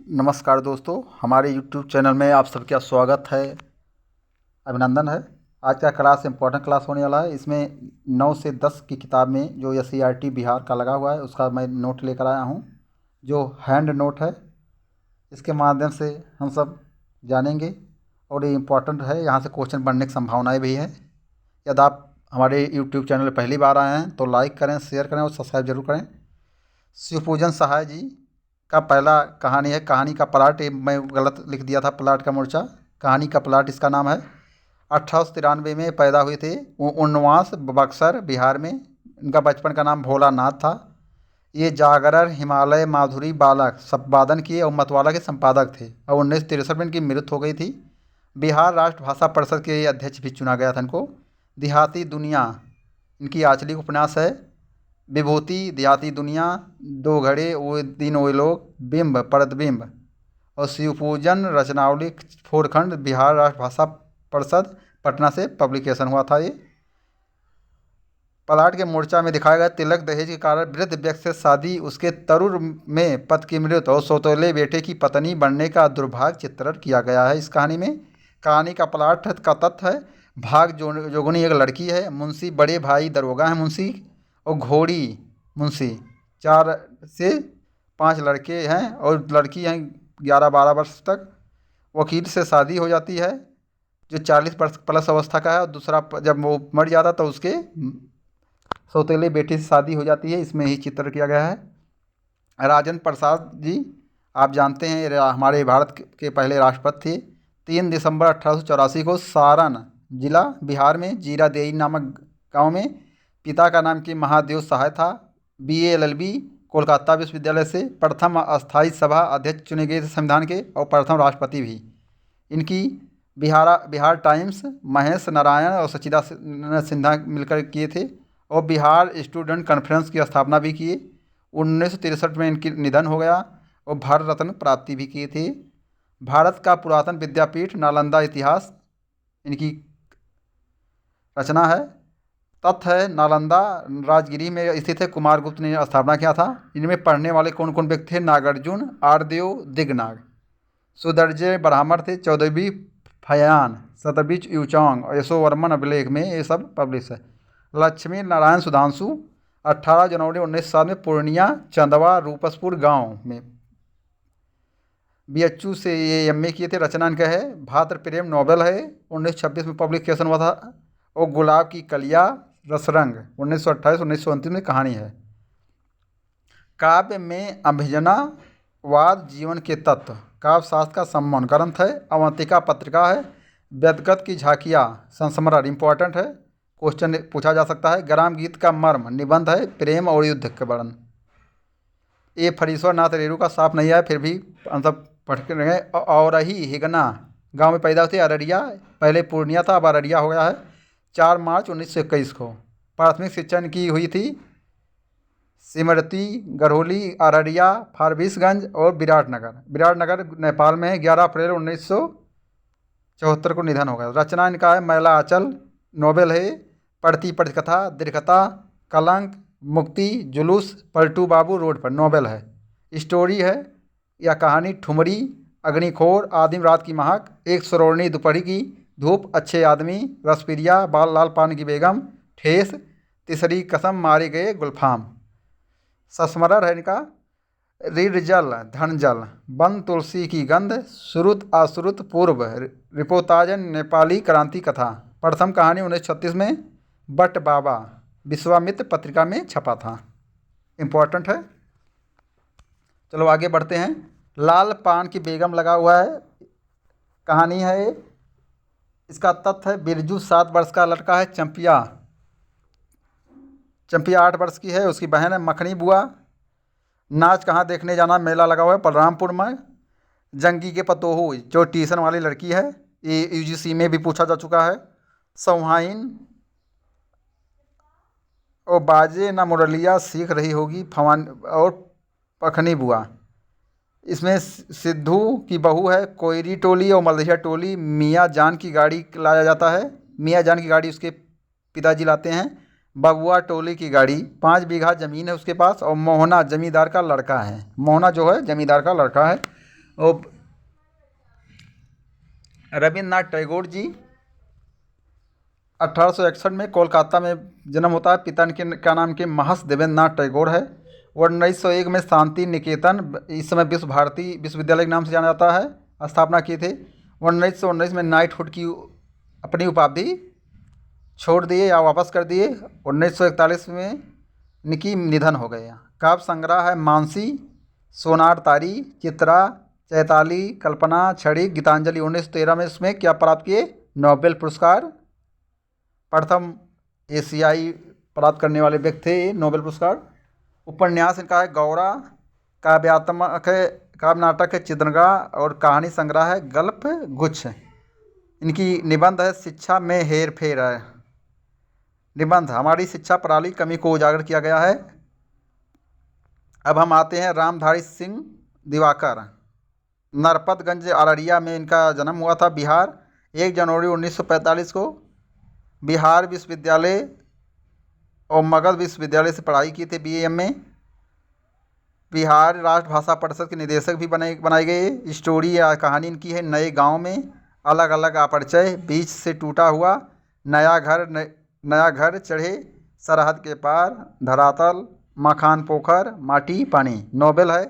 नमस्कार दोस्तों, हमारे YouTube चैनल में आप सबका स्वागत है, अभिनंदन है। आज का क्लास इम्पोर्टेंट क्लास होने वाला है। इसमें 9 से 10 की किताब में जो SCERT बिहार का लगा हुआ है उसका मैं नोट लेकर आया हूँ, जो हैंड नोट है। इसके माध्यम से हम सब जानेंगे और ये इम्पोर्टेंट है, यहाँ से क्वेश्चन बनने की संभावनाएँ भी है। यदि आप हमारे YouTube चैनल पर पहली बार आए हैं तो लाइक करें, शेयर करें और सब्सक्राइब जरूर करें। शिवपूजन सहाय जी का पहला कहानी है। कहानी का प्लाट मैं गलत लिख दिया था, प्लाट का मोर्चा। कहानी का प्लाट इसका नाम है। 1893 में पैदा हुए थे, उन्वास बक्सर बिहार में। इनका बचपन का नाम भोलानाथ था। ये जागरण, हिमालय, माधुरी बालक सब वादन किए और मतवाला के संपादक थे और 1963 में इनकी मृत्यु हो गई थी। बिहार राष्ट्र भाषा परिषद के अध्यक्ष भी चुना गया था इनको। देहाती दुनिया इनकी आंचलिक उपन्यास है। विभूति, देहाती दुनिया, दो घड़े, वो दिन वो लोग, बिंब, प्रतिबिंब और शिवपूजन रचनावली 4 खंड, बिहार राष्ट्र भाषा परिषद पटना से पब्लिकेशन हुआ था। ये प्लाट के मोर्चा में दिखाया गया तिलक दहेज के कारण वृद्ध व्यक्ति से शादी, उसके तरुण में पति की मृत्यु और सौतेले बेटे की पत्नी बनने का दुर्भाग्य चित्रण किया गया है इस कहानी में। कहानी का प्लाट का तथ्य है, भाग जोगनी एक लड़की है, मुंशी बड़े भाई दरोगा हैं मुंशी, और घोड़ी मुंशी। 4 से 5 लड़के हैं और लड़की हैं 11-12 वर्ष तक। वकील से शादी हो जाती है जो 40 वर्ष प्लस अवस्था का है, और दूसरा जब वो मर जाता तो उसके सौतेले बेटे से शादी हो जाती है। इसमें ही चित्र किया गया है। राजेंद्र प्रसाद जी आप जानते हैं, हमारे भारत के पहले राष्ट्रपति थे। 3 दिसंबर 1884 को सारण जिला बिहार में जीरादेई नामक गांव में पिता का नाम की महादेव सहाय था। BA LLB कोलकाता विश्वविद्यालय से प्रथम अस्थाई सभा अध्यक्ष चुने गए थे संविधान के, और प्रथम राष्ट्रपति भी। इनकी बिहार टाइम्स महेश नारायण और सचिदा सिन्हा मिलकर किए थे, और बिहार स्टूडेंट कॉन्फ्रेंस की स्थापना भी किए। 1963 में इनकी निधन हो गया और भारत रत्न प्राप्ति भी किए थे। भारत का पुरातन विद्यापीठ नालंदा इतिहास इनकी रचना है। तथ्य है, नालंदा राजगिरी में स्थित है, कुमारगुप्त ने स्थापना किया था। इनमें पढ़ने वाले कौन कौन व्यक्ति थे? नागार्जुन, आरदेव, दिगनाग। सुदर्जय ब्राह्मण थे। 14वीं फयान, 17वीं यूचोंग और यशोवर्मन अभिलेख में ये सब पब्लिश है। लक्ष्मी नारायण सुधांशु 18 जनवरी 1907 में पूर्णिया चंदवा रूपसपुर गांव में BHU से ये MA किए थे। रचना इनका है भाद्र प्रेम नॉवेल है, 1926 में पब्लिकेशन हुआ था। और गुलाब की कलिया रसरंग 1928-1929 में कहानी है। काव्य में अभिजनावाद, जीवन के तत्व, काव्य शास्त्र का सम्मान ग्रंथ है। अवंतिका पत्रिका है। व्यक्तिगत की झांकियाँ संस्मरण इंपॉर्टेंट है, क्वेश्चन पूछा जा सकता है। ग्राम गीत का मर्म निबंध है, प्रेम और युद्ध के वर्णन। ये फरीश्वर नाथ रेरू का साफ नहीं है, फिर भी हम सब पढ़ के रहे। और ही हिगना गांव में पैदा होते, अररिया, पहले पूर्णिया था अब अररिया हो गया है। 4 मार्च 1921 को प्राथमिक शिक्षा की हुई थी सिमरती, गरहोली, अररिया, फारबिसगंज और विराटनगर नेपाल में है। 11 अप्रैल 1974 को निधन हो गया। रचना इनका है मैला आंचल नोवेल है। पढ़ती कथा, दीर्घकथा, कलंक, मुक्ति, जुलूस, पलटू बाबू रोड पर नोवेल है। स्टोरी है या कहानी ठुमरी, अग्निखोर, आदिम रात की महक, एक सुरौनी दोपहरी की धूप, अच्छे आदमी, रसप्रिया, बाल लाल पान की बेगम, ठेस, तीसरी कसम, मारे गए गुलफाम। संस्मरण है इनका रीडजल धनजल, वन तुलसी की गंध, श्रुत अश्रुत पूर्व, रिपोताजन, नेपाली क्रांति कथा। प्रथम कहानी 1936 में बट बाबा विश्वामित्र पत्रिका में छपा था। इम्पोर्टेंट है। चलो आगे बढ़ते हैं। लाल पान की बेगम लगा हुआ है, कहानी है। इसका तथ्य है, बिरजू 7 वर्ष का लड़का है। चंपिया 8 वर्ष की है, उसकी बहन है मखनी बुआ। नाच कहाँ देखने जाना, मेला लगा हुआ है बलरामपुर में। जंगी के पतोहू जो ट्यूशन वाली लड़की है, ये UGC में भी पूछा जा चुका है। सौहाइन और बाजे ना मुरलिया सीख रही होगी फवान और पखनी बुआ। इसमें सिद्धू की बहू है। कोयरी टोली और मल्हिया टोली, मियाँ जान की गाड़ी लाया जाता है। मियाँ जान की गाड़ी उसके पिताजी लाते हैं। बबुआ टोली की गाड़ी, 5 बीघा ज़मीन है उसके पास, और मोहना जमींदार का लड़का है। मोहना जो है जमींदार का लड़का है। और रविन्द्रनाथ टैगोर जी 1861 में कोलकाता में जन्म होता है। पिता के क्या नाम के महर्षि देवेंद्रनाथ टैगोर है। वो 1901 में शांति निकेतन, इस समय विश्व भारती विश्वविद्यालय के नाम से जाना जाता है, स्थापना किए थे। 1919 में नाइटहुड की अपनी उपाधि छोड़ दिए या वापस कर दिए। 1941 में इनकी निधन हो गया। काव्य संग्रह है मानसी, सोनार तारी, चित्रा, चैताली, कल्पना, छड़ी, गीतांजलि। 1913 में इसमें क्या प्राप्त किए? नोबेल पुरस्कार, प्रथम एशियाई प्राप्त करने वाले व्यक्ति थे ये नोबेल पुरस्कार। उपन्यास इनका है गौरा, काव्यात्मक है, काव्य नाटक है चित्रगा, और कहानी संग्रह है गल्प गुच्छ। इनकी निबंध है शिक्षा में हेर फेर है। निबंध हमारी शिक्षा प्रणाली कमी को उजागर किया गया है। अब हम आते हैं रामधारी सिंह दिवाकर। नरपतगंज अररिया में इनका जन्म हुआ था, बिहार। 1 जनवरी 1945 को बिहार विश्वविद्यालय और मगध विश्वविद्यालय से पढ़ाई की थी, BA में। बिहार राष्ट्रभाषा परिषद के निदेशक भी बनाए गए। स्टोरी या कहानी इनकी है नए गांव में अलग अलग अपरिचय, बीच से टूटा हुआ नया घर चढ़े सरहद के पार, धरातल, मखान पोखर, माटी पानी। नोबेल है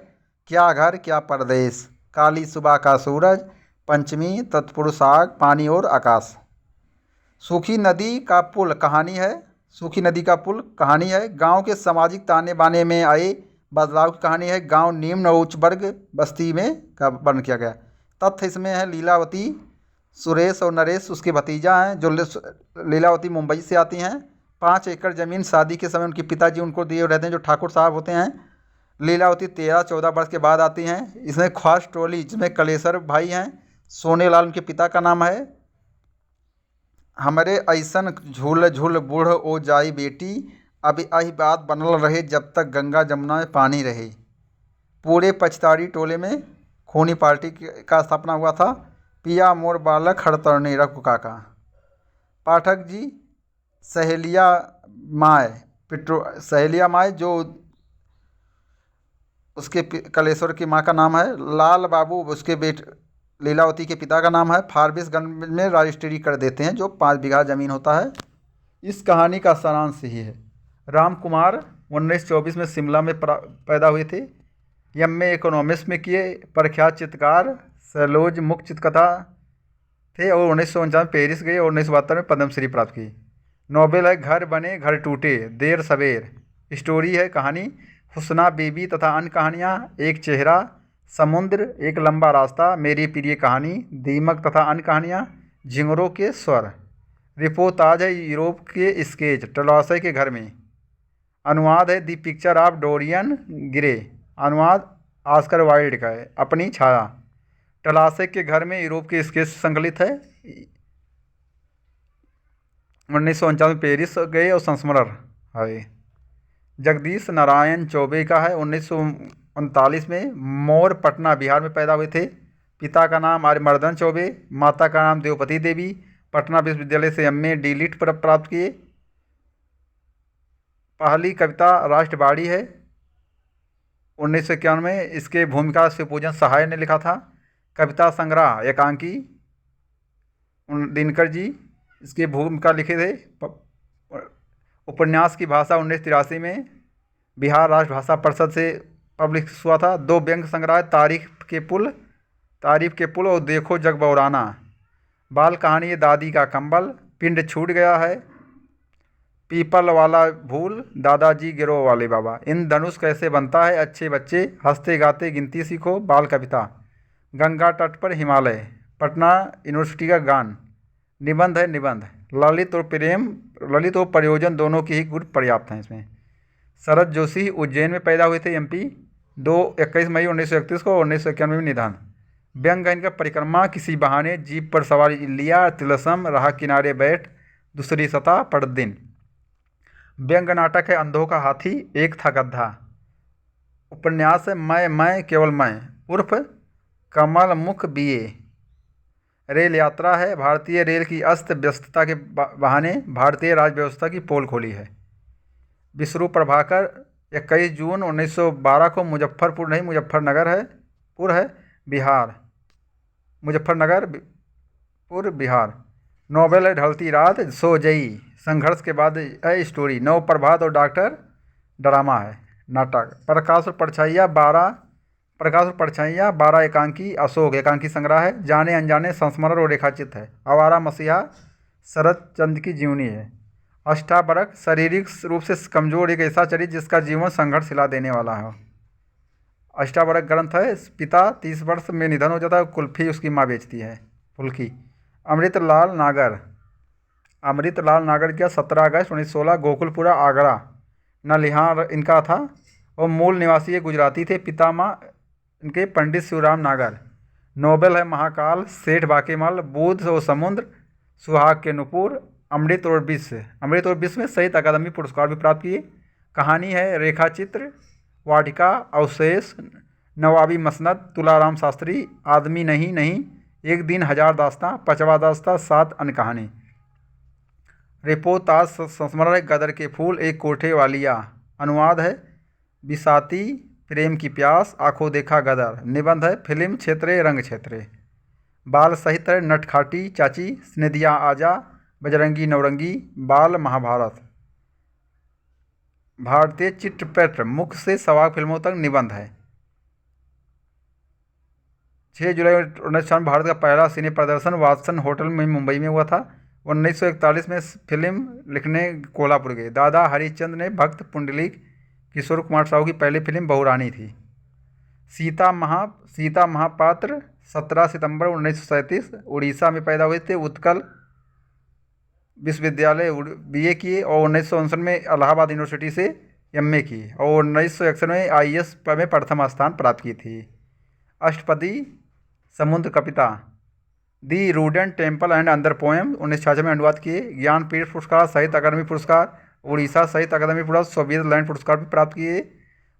क्या घर क्या परदेश, काली सुबह का सूरज, पंचमी, तत्पुरुष आग, पानी और आकाश। सूखी नदी का पुल कहानी है। सूखी नदी का पुल कहानी है। गांव के सामाजिक ताने बाने में आए बदलाव की कहानी है। गांव निम्न और उच्च वर्ग बस्ती में का वर्णन किया गया। तथ्य इसमें है लीलावती, सुरेश और नरेश उसके भतीजा हैं। जो लीलावती मुंबई से आती हैं। 5 एकड़ ज़मीन शादी के समय उनके पिताजी उनको दिए रहते हैं, जो ठाकुर साहब होते हैं। लीलावती 13-14 वर्ष के बाद आती हैं। इसमें ख्वास टोली जिसमें कलेसर भाई हैं। सोनेलाल उनके पिता का नाम है। हमरे ऐसन झूल झूल बूढ़ ओ जाई बेटी, अब यही बात बनल रहे जब तक गंगा जमुना में पानी रहे। पूरे पचताड़ी टोले में खूनी पार्टी का स्थापना हुआ था। पिया मोर बालक हड़तरने रघु काका। पाठक जी सहेलिया माए जो उसके कलेश्वर की माँ का नाम है। लाल बाबू उसके लीलावती के पिता का नाम है। फारबिसगंज में रजिस्ट्री कर देते हैं, जो 5 बीघा ज़मीन होता है। इस कहानी का सारांश यही है। राम कुमार 1924 में शिमला में पैदा हुए थे। MA इकोनॉमिक्स में किए। प्रख्यात चित्रकार सैलोज मुख्य चित्रकथा थे और 1949 में पेरिस गए और 1972 में पद्मश्री प्राप्त की। नोबेल है घर बने घर टूटे, देर सवेर। स्टोरी है कहानी हुस्ना बीबी तथा अन्य कहानियाँ, एक चेहरा, समुद्र, एक लंबा रास्ता, मेरी प्रिय कहानी, दीमक तथा अन्य कहानियाँ, झिंगुरों के स्वर। रिपोर्ताज है यूरोप के स्केच टलॉसय के घर में। अनुवाद है दी पिक्चर ऑफ डोरियन ग्रे। अनुवाद ऑस्कर वाइल्ड का है। अपनी छाया टलॉसय के घर में यूरोप के स्केच संकलित है। 1949 में पेरिस गए और संस्मरण है। जगदीश नारायण चौबे का है। 1939 में मोर पटना बिहार में पैदा हुए थे। पिता का नाम आर्यमर्दन चौबे, माता का नाम देवपति देवी। पटना विश्वविद्यालय से MA DLitt प्राप्त किए। पहली कविता राष्ट्रवाणी है 1991 में। इसके भूमिका शिवपूजन सहाय ने लिखा था। कविता संग्रह एकांकी दिनकर जी इसकी भूमिका लिखे थे। उपन्यास की भाषा 1983 में बिहार राष्ट्रभाषा परिषद से पब्लिश हुआ था। 2 व्यंग्य संग्रह तारीफ के पुल और देखो जग बौराना। बाल कहानी दादी का कंबल, पिंड छूट गया है, पीपल वाला भूल, दादाजी गिरोह वाले बाबा, इन धनुष कैसे बनता है, अच्छे बच्चे, हंसते गाते गिनती सीखो, बाल कविता, गंगा तट पर हिमालय, पटना यूनिवर्सिटी का गान। निबंध है निबंध ललित और प्रयोजन दोनों के ही गुण पर्याप्त हैं इसमें। शरद जोशी उज्जैन में पैदा हुए थे MP। 21 मई 1931 को 1991 में निधन। व्यंग इनका परिक्रमा, किसी बहाने, जीप पर सवार लिया, तिलसम, राह किनारे बैठ, दूसरी सतह, पड़दिन। व्यंग नाटक है अंधों का हाथी, एक था गधा। उपन्यास है मैं केवल मैं उर्फ कमल मुख BA। रेल यात्रा है भारतीय रेल की अस्त व्यस्तता के बहाने भारतीय राज्य व्यवस्था की पोल खोली है। विष्णु प्रभाकर 21 जून 1912 को मुजफ्फरनगर है बिहार, मुजफ्फरनगर पूर्व बिहार। नोबेल है ढलती रात, सोजई संघर्ष के बाद है स्टोरी। नव प्रभात और डॉक्टर ड्रामा है नाटक। प्रकाश और परछाइयाँ 12, प्रकाश और परछाइयाँ 12 एकांकी अशोक एकांकी संग्रह है। जाने अनजाने संस्मरण और रेखाचित्र है। आवारा मसीहा शरद चंद्र की जीवनी है। अष्टावक्र शारीरिक रूप से कमजोर एक ऐसा चरित्र जिसका जीवन संघर्ष हिला देने वाला है। अष्टावक्र ग्रंथ है। पिता 30 वर्ष में निधन हो जाता है, कुल्फी उसकी माँ बेचती है फुल्की। अमृतलाल नागर, अमृतलाल नागर क्या 17 अगस्त 1916 गोकुलपुरा आगरा नलिहार इनका था और मूल निवासी ये गुजराती थे। पिता माँ इनके पंडित शिवराम नागर। नोबेल है महाकाल, सेठ बाकीमल, बुद्ध और समुद्र, सुहाग के नुपुर, अमृत और विश्व। अमृत और विश्व में साहित्य अकादमी पुरस्कार भी प्राप्त किए। कहानी है रेखाचित्र, वाटिका, अवशेष, नवाबी मसनद, तुलाराम शास्त्री, आदमी नहीं नहीं, एक दिन हजार दास्तां, पचवा दास्तां, 7 अन्य कहानी। रिपोताज संस्मरण है गदर के फूल, एक कोठे वालिया। अनुवाद है बिसाती, प्रेम की प्यास, आंखों देखा गदर। निबंध है फिल्म क्षेत्रे रंग क्षेत्रे। बाल साहित्य है नटखाटी चाची, स्निधिया आजा, बजरंगी नवरंगी, बाल महाभारत। भारतीय चित्रपट मुख्य से सवा फिल्मों तक निबंध है। 6 जुलाई 1996 भारत का पहला सिने प्रदर्शन वाटसन होटल में मुंबई में हुआ था। 1941 में फिल्म लिखने कोल्हापुर गए। दादा हरिश्चंद्र ने भक्त पुंडलिक। किशोर कुमार साहू की पहली फिल्म बहुरानी थी। सीता महापात्र 17 सितंबर 1937 उड़ीसा में पैदा हुए थे। उत्कल विश्वविद्यालय बीए किए और 1959 में इलाहाबाद यूनिवर्सिटी से एमए की और 1961 में आईएएस में प्रथम स्थान प्राप्त की थी। अष्टपदी समुद्र कविता, दी रूडेन टेम्पल एंड अंदर पोएम 1966 में अनुवाद किए। ज्ञानपीठ पुरस्कार, साहित्य अकादमी पुरस्कार, उड़ीसा साहित्य अकादमी पुरस्कार, सोवियत लैंड पुरस्कार भी प्राप्त किए।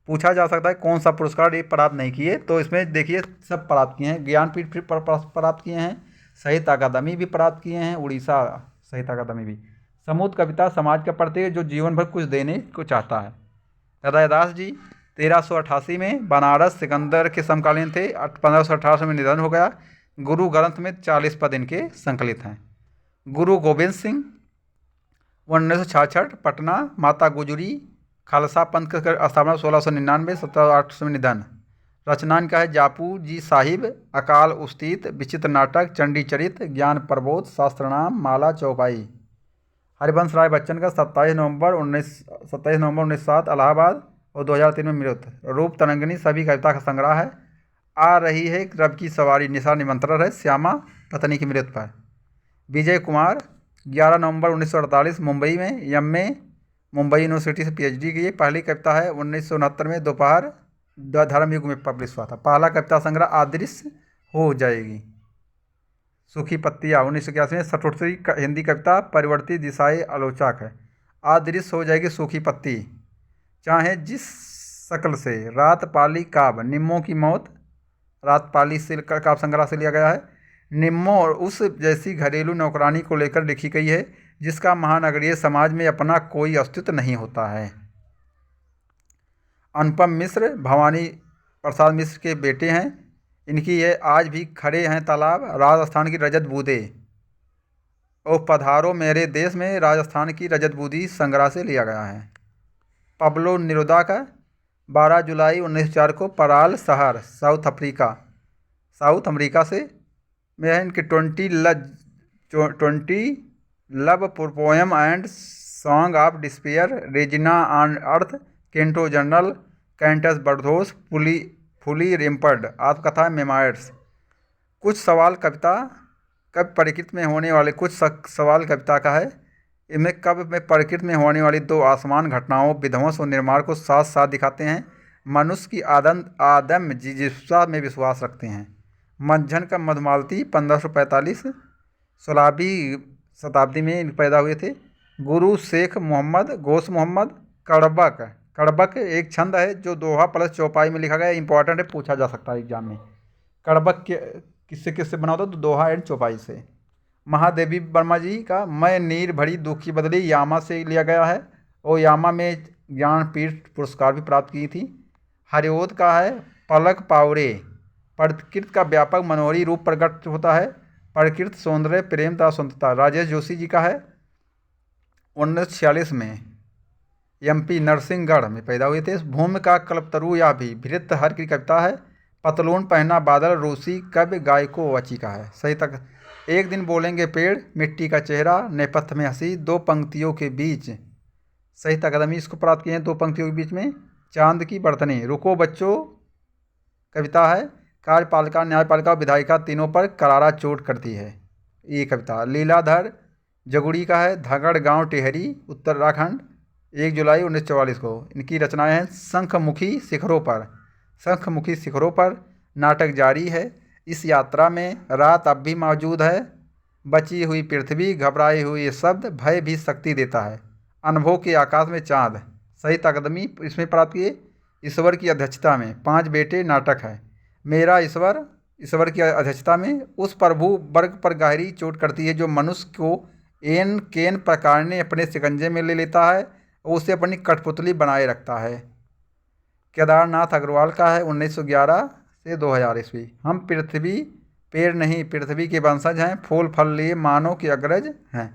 पूछा जा सकता है कौन सा पुरस्कार ये प्राप्त नहीं किए, तो इसमें देखिए सब प्राप्त किए हैं। ज्ञानपीठ भी प्राप्त किए हैं, साहित्य अकादमी भी प्राप्त किए हैं, उड़ीसा साहित्य अकादमी भी। समुद्र कविता समाज के प्रति जो जीवन भर कुछ देने को चाहता है। हृदयदास जी 1388 में बनारस सिकंदर के समकालीन थे। 1518 में निधन हो गया। गुरु ग्रंथ में 40 पद इनके संकलित हैं। गुरु गोविंद सिंह 1966 पटना। माता गुजरी खालसा पंथ की स्थापना 1699, 1708 में निधन। रचना इनका है जापू जी साहिब, अकाल उस्तीत, विचित्र नाटक, चंडी चरित, ज्ञान प्रबोध, शास्त्रनाम, माला चौपाई। हरिवंश राय बच्चन का 27 नवंबर 1907 इलाहाबाद और 2003 में मृत्यु। रूप तरंगिनी सभी कविता का संग्रह है। आ रही है रब की सवारी निशा निमंत्रण है श्यामा पत्नी की मृत्यु पर। विजय कुमार 11 नवंबर 1948 मुंबई में एमए मुंबई यूनिवर्सिटी से पीएचडी की। पहली कविता है 1969 में दोपहर धर्मयुग में पब्लिश हुआ था। पहला कविता संग्रह अदृश्य हो जाएगी। सूखी पत्तियाँ 1981 में 67वीं हिंदी कविता परिवर्तित दिशाएं आलोचक है। अदृश्य हो जाएगी सूखी पत्ती। चाहे जिस शक्ल से, रात पाली काब, निम्मों की मौत रात पाली से काव्य संग्रह से लिया गया है। निम्मो और उस जैसी घरेलू नौकरानी को लेकर लिखी गई है जिसका महानगरीय समाज में अपना कोई अस्तित्व नहीं होता है। अनुपम मिश्र भवानी प्रसाद मिश्र के बेटे हैं। इनकी ये आज भी खड़े हैं तालाब, राजस्थान की रजत बूंदे। और पधारो मेरे देश में राजस्थान की रजत बूंदी संग्रह से लिया गया है। पब्लो निरुदा का 12 जुलाई 1904 को पराल शहर साउथ अमेरिका से में है। इनके 20 love poem and song of despair, residence on earth, canto general, कैंटस बर्धोस, फुली रेम्पर्ड, आत्मकथा मेमायर्स। कुछ सवाल कविता कब प्रकृति में होने वाले कुछ सवाल कविता का है। इनमें कब में प्रकृति में होने वाली 2 आसमान घटनाओं विध्वंस और निर्माण को साथ साथ दिखाते हैं। मनुष्य की आदम जिज्ञासा में विश्वास रखते हैं। मंझन का मधुमालती 1545 16वीं शताब्दी में पैदा हुए थे। गुरु शेख मोहम्मद गोश मोहम्मद। कड़बक एक छंद है जो दोहा प्लस चौपाई में लिखा गया है। इंपॉर्टेंट है, पूछा जा सकता है एग्जाम में। कड़बक किससे बना होता तो दोहा एंड चौपाई से। महादेवी वर्मा जी का मैं नीर भरी दुख की बदली यामा से लिया गया है और यामा में ज्ञानपीठ पुरस्कार भी प्राप्त की थी। हरिओद का है पलक प्रकृति का व्यापक मनोहरी रूप प्रकट होता है। प्रकृति सौंदर्य प्रेम तथा स्वतंत्रता। राजेश जोशी जी का है। 1946 में एमपी नरसिंहगढ़ में पैदा हुए थे। भूमि का कल्पतरु या भी भृतहर की कविता है। पतलून पहना बादल रूसी कवि गायको वची का है। सही तक। एक दिन बोलेंगे पेड़ मिट्टी का चेहरा नेपथ्य में हंसी दो पंक्तियों के बीच। सही तकदमी इसको प्राप्त किए हैं। दो पंक्तियों के बीच में चांद की बर्तनी। रुको बच्चों कविता है। कार्यपालिका न्यायपालिका विधायिका तीनों पर करारा चोट करती है ये कविता। लीलाधर जगुड़ी का है। धगड़ गांव टिहरी उत्तराखंड 1 जुलाई 1944 को। इनकी रचनाएं हैं। शंखमुखी शिखरों पर। शंखमुखी शिखरों पर नाटक जारी है। इस यात्रा में रात अब भी मौजूद है। बची हुई पृथ्वी घबराई हुई ये शब्द भय भी शक्ति देता है। अनुभव के आकाश में चांद। सही तकदमी इसमें प्राप्त किए। ईश्वर की अध्यक्षता में 5 बेटे नाटक है। मेरा ईश्वर ईश्वर की अध्यक्षता में उस प्रभु वर्ग पर गहरी चोट करती है जो मनुष्य को एन केन प्रकार ने अपने शिकंजे में ले लेता है और उसे अपनी कठपुतली बनाए रखता है। केदारनाथ अग्रवाल का है। 1911 से 2000 ईस्वी। हम पृथ्वी पेड़ नहीं पृथ्वी के वंशज हैं फूल फल लिए मानव के अग्रज हैं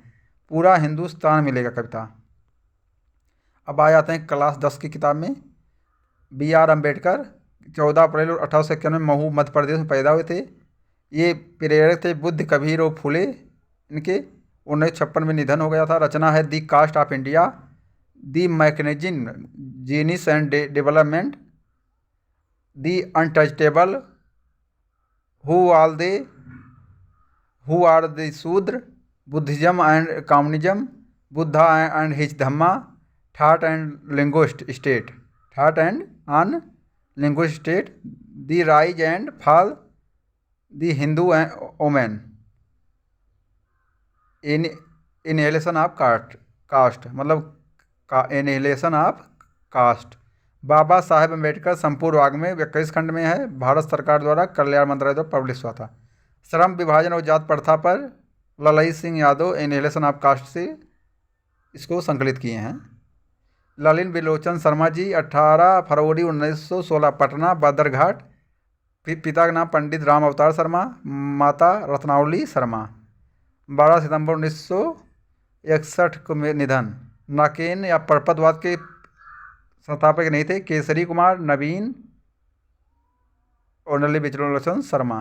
पूरा हिंदुस्तान मिलेगा कविता। अब आ जाते हैं क्लास 10 की किताब में। B.R. अम्बेडकर 14 अप्रैल 1891 में महू मध्य प्रदेश में पैदा हुए थे। ये प्रेरक थे बुद्ध कबीर और फुले। इनके 1956 में निधन हो गया था। रचना है the caste of India the mechanism genesis and development the untouchable who are the Shudra Buddhism and communism Buddha and his Dhamma thought and linguistic state thought and on linguistic state the rise and fall the Hindu woman annihilation of caste मतलब annihilation of caste. Baba Saheb Ambedkar संपूर्ण वाग्मय 21 खंड में है। भारत सरकार द्वारा कल्याण मंत्रालय द्वारा पब्लिश हुआ था। श्रम विभाजन और जात प्रथा पर Lalai Singh Yadav annihilation of caste से इसको संकलित किए हैं। ललिन बिलोचन शर्मा जी 18 फरवरी 1916 पटना बदरघाट। पिता का नाम पंडित राम अवतार शर्मा माता रत्नावली शर्मा। 12 सितंबर 1961 को निधन। नाकेन या परपतवाद के संस्थापक नहीं थे। केसरी कुमार नवीन और नल्ली बिचलोचन शर्मा।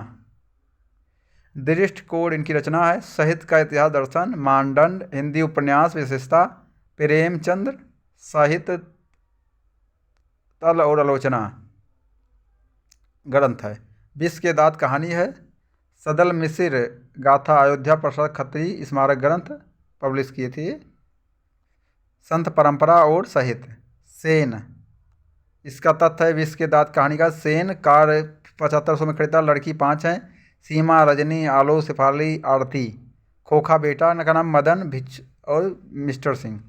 दृष्ट कोड इनकी रचना है। साहित्य का इतिहास दर्शन मानदंड हिंदी उपन्यास विशेषता प्रेमचंद्र साहित्य तल और आलोचना ग्रंथ है। विश्व के दांत कहानी है। सदल मिसिर गाथा अयोध्या प्रसाद खत्री स्मारक ग्रंथ पब्लिश किए थे। संत परंपरा और साहित्य सेन इसका तथ्य है। विश्व के दांत कहानी का सेन कार 7500 में खरीदा। लड़की 5 हैं। सीमा रजनी आलो सिफाली आरती। खोखा बेटा का नाम मदन भिच और मिस्टर सिंह।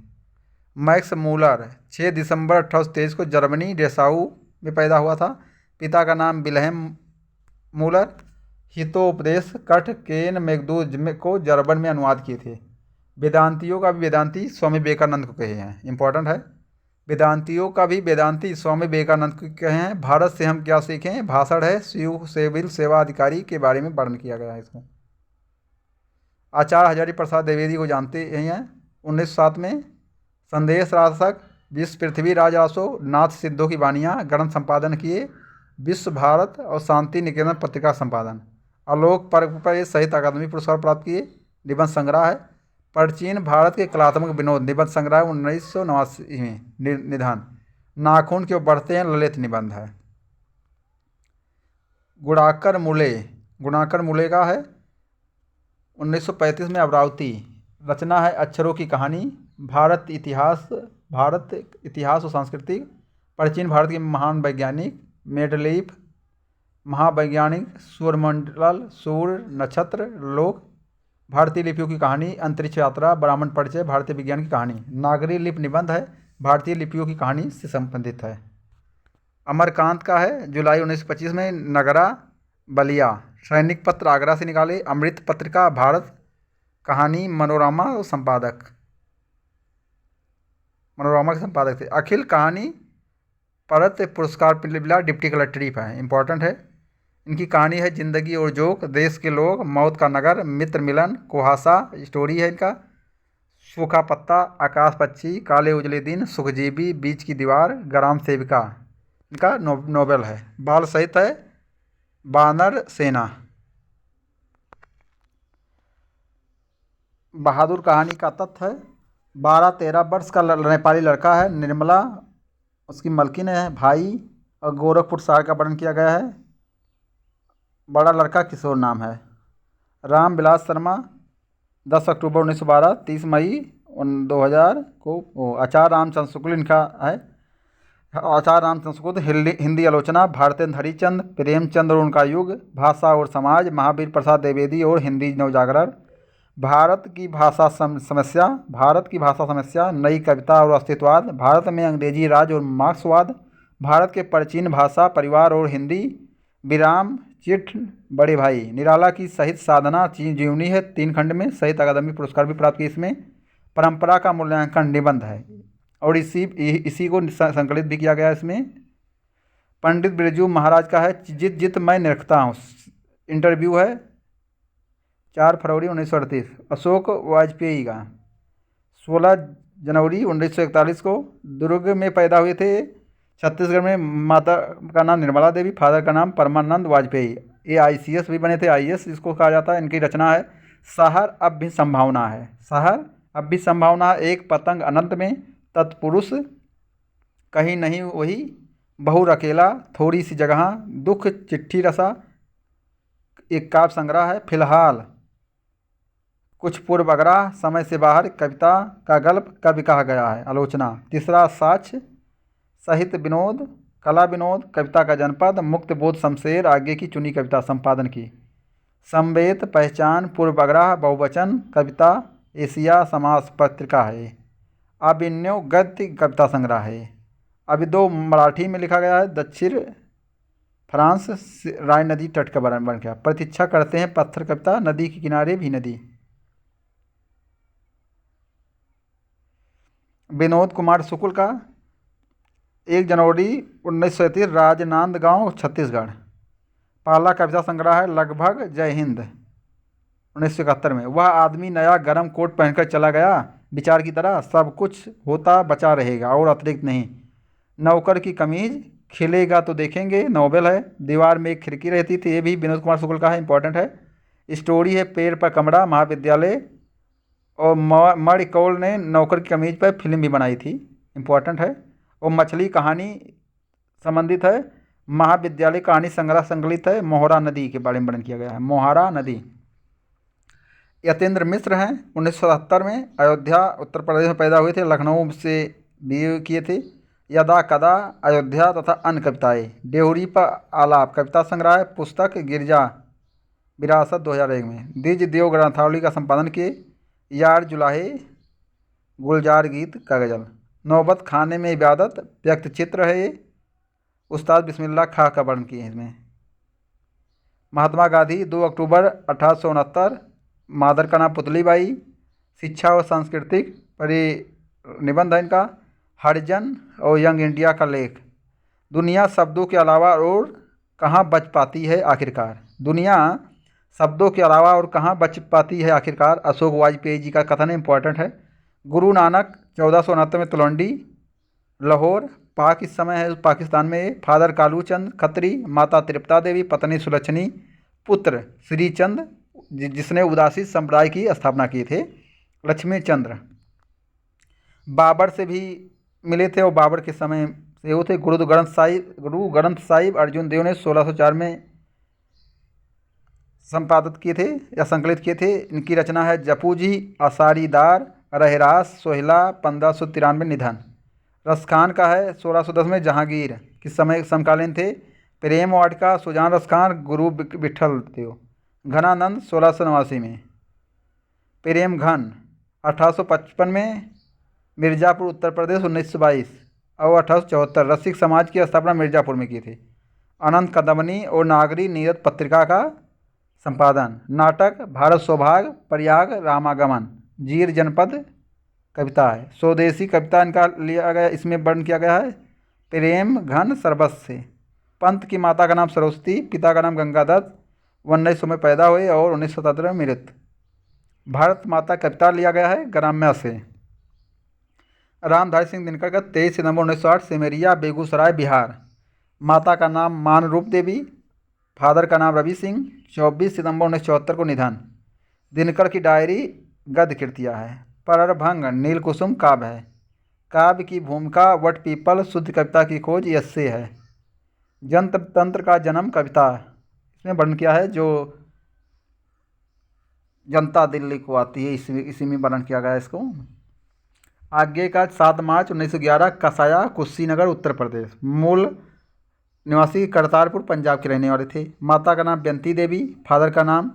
मैक्स मूलर 6 दिसंबर 1823 को जर्मनी डेसाऊ में पैदा हुआ था। पिता का नाम विल्हेम मूलर। हितोपदेश कठ केन मेघदूत को जर्मन में अनुवाद किए थे। वेदांतियों का भी वेदांती स्वामी विवेकानंद को कहे हैं। इंपॉर्टेंट है। वेदांतियों का भी वेदांती स्वामी विवेकानंद को कहे हैं। भारत से हम क्या सीखें भाषण है सिविल सेवा अधिकारी के बारे में वर्णन किया गया है इसमें। आचार्य हजारी प्रसाद द्विवेदी को जानते हैं। 1907 में संदेश राशक विश्व पृथ्वी राजरासो नाथ सिद्धों की वानियाँ ग्रंथ संपादन किए। विश्व भारत और शांति निकेतन पत्रिका संपादन। आलोक पर्व पर साहित्य अकादमी पुरस्कार प्राप्त किए। निबंध संग्रह है प्राचीन भारत के कलात्मक विनोद निबंध संग्रह 1989 में निधन। नाखून क्यों बढ़ते हैं ललित निबंध है। गुणाकर मूले का है 1935 में अमरावती। रचना है अक्षरों की कहानी। भारत इतिहास और संस्कृति। प्राचीन भारत के महान वैज्ञानिक मेंडलीफ महावैज्ञानिक सूर्यमंडल सूर्य नक्षत्र लोक। भारतीय लिपियों की कहानी अंतरिक्ष यात्रा ब्राह्मण परिचय भारतीय विज्ञान की कहानी। नागरी लिपि निबंध है भारतीय लिपियों की कहानी से संबंधित है। अमरकांत का है जुलाई 1925 में नगरा बलिया। सैनिक पत्र आगरा से निकाले। अमृत पत्रिका भारत कहानी मनोरमा और मनोरमा के संपादक थे। अखिल कहानी परत पुरस्कार मिला डिप्टी कलेक्टर है। इंपॉर्टेंट है। इनकी कहानी है जिंदगी और जोक, देश के लोग, मौत का नगर, मित्र मिलन, कुहासा स्टोरी है इनका, सूखा पत्ता, आकाश पक्षी, काले उजले दिन, सुखजीवी, बीच की दीवार, ग्राम सेविका। इनका नोवेल है। बाल साहित्य है बानर सेना। बहादुर कहानी का तथ्य है 12-13 वर्ष का नेपाली लड़का है, निर्मला उसकी मलकिन है, भाई और गोरखपुर शहर का वर्णन किया गया है। बड़ा लड़का किशोर नाम है। राम विलास शर्मा 10 अक्टूबर 1912, 30 मई 2000 को। आचार्य रामचंद्र शुक्ल इनका है। आचार्य रामचंद्र शुक्ल हिंदी आलोचना, भारतेंद्र हरिचंद, प्रेमचंद और उनका युग, भाषा और समाज, महावीर प्रसाद द्विवेदी और हिंदी नवजागरण, भारत की भाषा समस्या, नई कविता और अस्तित्ववाद, भारत में अंग्रेजी राज और मार्क्सवाद, भारत के प्राचीन भाषा, परिवार और हिंदी, विराम चिट, बड़े भाई, निराला की साहित्य साधना जीवनी है 3 खंड में, साहित्य अकादमी पुरस्कार भी प्राप्त किया इसमें। परंपरा का मूल्यांकन निबंध है और इसी को संकलित भी किया गया इसमें। पंडित बिरजू महाराज का है जित जित मैं निरखता हूँ, इंटरव्यू है 4 फरवरी 1938। अशोक वाजपेयी का 16 जनवरी 1941 को दुर्ग में पैदा हुए थे, छत्तीसगढ़ में। माता का नाम निर्मला देवी, फादर का नाम परमानंद वाजपेयी। ये ICS भी बने थे, IAS इसको कहा जाता है। इनकी रचना है शहर अब भी संभावना है। शहर अब भी संभावना, एक पतंग अनंत में, तत्पुरुष कहीं नहीं वही, बहुर अकेला, थोड़ी सी जगह, दुख चिट्ठी रसा, एक काव्य संग्रह है। फिलहाल कुछ पूर्व अग्रह, समय से बाहर, कविता का गल्प कवि कहा गया है, आलोचना। तीसरा साक्ष्य, साहित्य विनोद, कला विनोद, कविता का जनपद, मुक्त बोध शमशेर, आगे की चुनी कविता, संपादन की। संवेद, पहचान, पूर्व अग्रह, बहुवचन, कविता, एशिया समास पत्रिका है। अभिनव गद्य कविता संग्रह है। अभी 2 मराठी में लिखा गया है, दक्षिण फ्रांस, राय नदी तट का वर्णन बन गया। प्रतीक्षा करते हैं पत्थर कविता, नदी के किनारे भी नदी। विनोद कुमार शुक्ल का 1 जनवरी 1937, राजनांदगांव छत्तीसगढ़। पहला कविता संग्रह है लगभग जय हिंद 1971 में। वह आदमी नया गरम कोट पहनकर चला गया, विचार की तरह सब कुछ होता बचा रहेगा और अतिरिक्त नहीं। नौकर की कमीज, खिलेगा तो देखेंगे, नोवेल है। दीवार में एक खिड़की रहती थी, ये भी विनोद कुमार शुक्ल का है, इंपॉर्टेंट है। स्टोरी है पेड़ पर कमरा, महाविद्यालय। और मणि कौल ने नौकर की कमीज पर फिल्म भी बनाई थी, इंपॉर्टेंट है। और मछली कहानी संबंधित है। महाविद्यालय कहानी संग्रह संकलित है। मोहरा नदी के बारे में वर्णन किया गया है, मोहारा नदी। यतेंद्र मिश्र हैं, 1977 में अयोध्या उत्तर प्रदेश में पैदा हुए थे, लखनऊ से BA किए थे। यदा कदा, अयोध्या तथा अन्य कविताएँ, डेहरी पर आलाप कविता संग्रह है। पुस्तक गिरजा विरासत 2001 में। द्विज देव ग्रंथावली का संपादन किए। यार जुलाहे, गुलजार गीत का गज़ल। नौबत खाने में इबादत, व्यक्त चित्र है ये, उस्ताद बिस्मिल्लाह खां का वर्णन किए हैं इसमें। महात्मा गांधी 2 अक्टूबर 1869, मादर का नाम पुतलीबाई। शिक्षा और सांस्कृतिक परिनिबंध है इनका। हरिजन और यंग इंडिया का लेख। दुनिया शब्दों के अलावा और कहाँ बच पाती है आखिरकार, दुनिया शब्दों के अलावा और कहाँ बच पाती है आखिरकार, अशोक वाजपेयी जी का कथन इंपॉर्टेंट है। गुरु नानक 1469 में तलवंडी, लाहौर, पाक इस समय है पाकिस्तान में। फादर कालूचंद खत्री, माता तृप्ता देवी, पत्नी सुलक्षणी, पुत्र श्रीचंद जिसने उदासी संप्रदाय की स्थापना की थे, लक्ष्मी चंद्र। बाबर से भी मिले थे और बाबर के समय से वो थे। गुरु ग्रंथ साहिब अर्जुन देव ने 1604 में संपादित किए थे या संकलित किए थे। इनकी रचना है जपूजी, आसारीदार, रहरास, सोहिला, 1593 निधन। रसखान का है 1610 में, जहांगीर किस समय समकालीन थे। प्रेम वाटिका, सुजान रसखान, गुरु विठल देव। घनानंद 1689 में। प्रेम घन 1855 में, मिर्ज़ापुर उत्तर प्रदेश 1922 और 1874। रसिक समाज की स्थापना मिर्ज़ापुर में की थी। अनंत कदमनी और नागरी नीरद पत्रिका का संपादन। नाटक भारत सौभाग्य, प्रयाग रामागमन, जीर जनपद कविता है। स्वदेशी कविता इनका लिया गया, इसमें वर्णन किया गया है प्रेम घन सरबत से। पंत की माता का नाम सरस्वती, पिता का नाम गंगादत्त, 1900 में पैदा हुए और 1917 में मृत। भारत माता का अवतार लिया गया है ग्राम्या से। रामधारी सिंह दिनकर का 23 सितंबर 1908 सिमरिया बेगूसराय बिहार। माता का नाम मान रूप देवी, फादर का नाम रवि सिंह, 24 सितंबर 1974 को निधन। दिनकर की डायरी गद्य कृतियाँ है। परभंग नीलकुसुम काव्य है। काव्य की भूमिका वट पीपल, शुद्ध कविता की खोज यस्से है। जंत्र तंत्र का जन्म कविता, इसमें वर्णन किया है जो जनता दिल्ली को आती है, इसी में वर्णन किया गया है इसको। आगे का 7 मार्च 1911 कसाया कुशीनगर उत्तर प्रदेश। मूल निवासी करतारपुर पंजाब के रहने वाले थे। माता का नाम बेंती देवी, फादर का नाम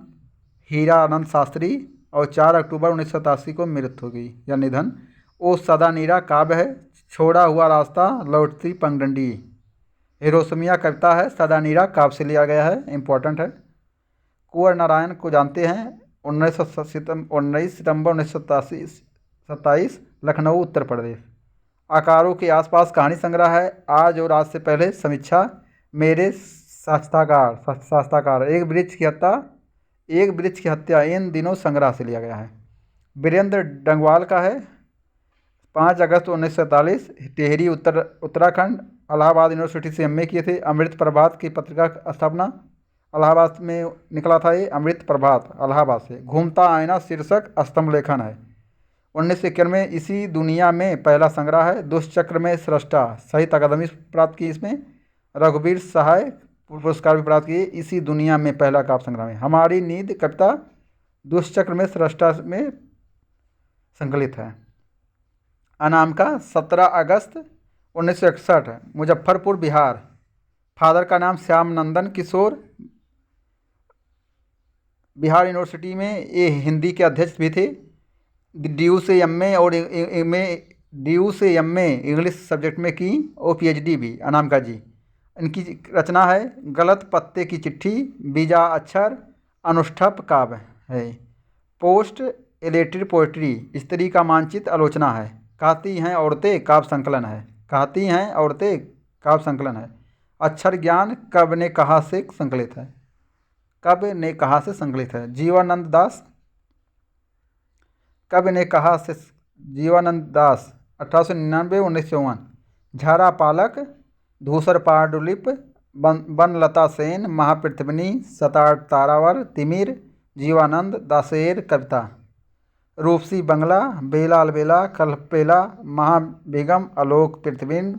हीरा आनंद शास्त्री और 4 अक्टूबर 1987 को मृत्यु हो गई या निधन। ओ सदा नीरा काव्य है। छोड़ा हुआ रास्ता लौटती पगडंडी हिरोशिमा कविता है। सदा नीरा काव्य से लिया गया है, इम्पोर्टेंट है। कुंवर नारायण को जानते हैं। 19 सितंबर 1927 लखनऊ उत्तर प्रदेश। आकारों के आसपास कहानी संग्रह है। आज और आज से पहले समीक्षा, मेरे शास्त्रागार, एक वृक्ष की हत्या इन दिनों संग्रह से लिया गया है। वीरेंद्र डंगवाल का है। 5 अगस्त 1947 टिहरी उत्तराखंड। इलाहाबाद यूनिवर्सिटी से एमए किए थे। अमृत प्रभात की पत्रिका का स्थापना इलाहाबाद में निकला था। ये अमृत प्रभात इलाहाबाद से। घूमता आईना शीर्षक स्तंभ लेखन है। 1991 इसी दुनिया में पहला संग्रह है। दुष्चक्र में सृष्टा साहित्य अकादमी प्राप्त की। इसमें रघुवीर सहाय पुरस्कार भी प्राप्त किए। इसी दुनिया में पहला काव्य संग्रह है। हमारी नींद कविता दुष्चक्र में सृष्टा में संकलित है। अनामिका 17 अगस्त 1961 मुजफ्फरपुर बिहार। फादर का नाम श्याम नंदन किशोर। बिहार यूनिवर्सिटी में ये हिंदी के अध्यक्ष भी थे। डी से एमए और एमए इंग्लिश सब्जेक्ट में की और पीएचडी भी अनामिका जी। इनकी रचना है गलत पत्ते की चिट्ठी, बीजा अक्षर, अनुष्ठप काव्य है। पोस्ट एलेटेड पोएट्री, स्त्री का मानचित्र आलोचना है। कहती हैं औरतें काव्य संकलन है। कहती हैं औरतें काव्य संकलन है। अक्षर ज्ञान कब ने कहा से संकलित है। कब ने कहा से संकलित है। जीवानंद दास कब ने कहा से जीवानंद दास 1899-1954। झारा पालक, धूसर पांडुलिप, बनलता सेन, महापृथ्वी, सतार तारावर, तिमिर, जीवानंद दासेर कविता। रूपसी बंगला, बेला अलबेला, कल्पेला, महाबेगम, आलोक पृथ्वीन,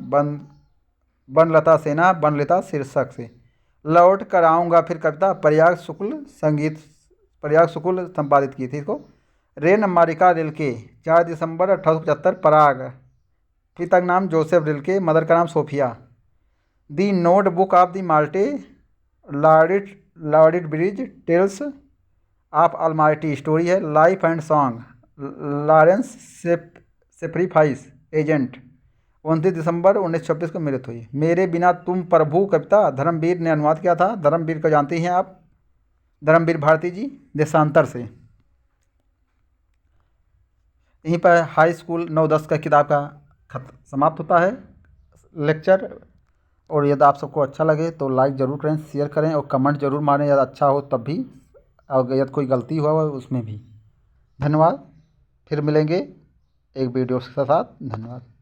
बनलता सेना, बनलता शीर्षक से। लौट कर आऊँगा फिर कविता प्रयाग शुक्ल संपादित की थी इसको। रेन मारिका रिल्के 4 दिसंबर 1875 पराग। पिता का नाम जोसेफ रिल्के, मदर का नाम Sophia. The notebook of the Malte Laurids Brigge tales of almighty story है। लाइफ एंड सॉन्ग लॉरेंस सेफ्रीफाइस एजेंट 29 दिसंबर 1926 को मृत्यु हुई। मेरे बिना तुम प्रभु कविता धर्मवीर ने अनुवाद किया था। धर्मवीर को जानते हैं आप, धर्मवीर भारती जी, देशांतर से। यहीं पर हाई स्कूल 9-10 का किताब का समाप्त होता है लेक्चर। और यदि आप सबको अच्छा लगे तो लाइक ज़रूर करें, शेयर करें और कमेंट ज़रूर मारें यदि अच्छा हो तब भी, और यदि कोई गलती हुआ हो उसमें भी। धन्यवाद। फिर मिलेंगे एक वीडियो के साथ। धन्यवाद।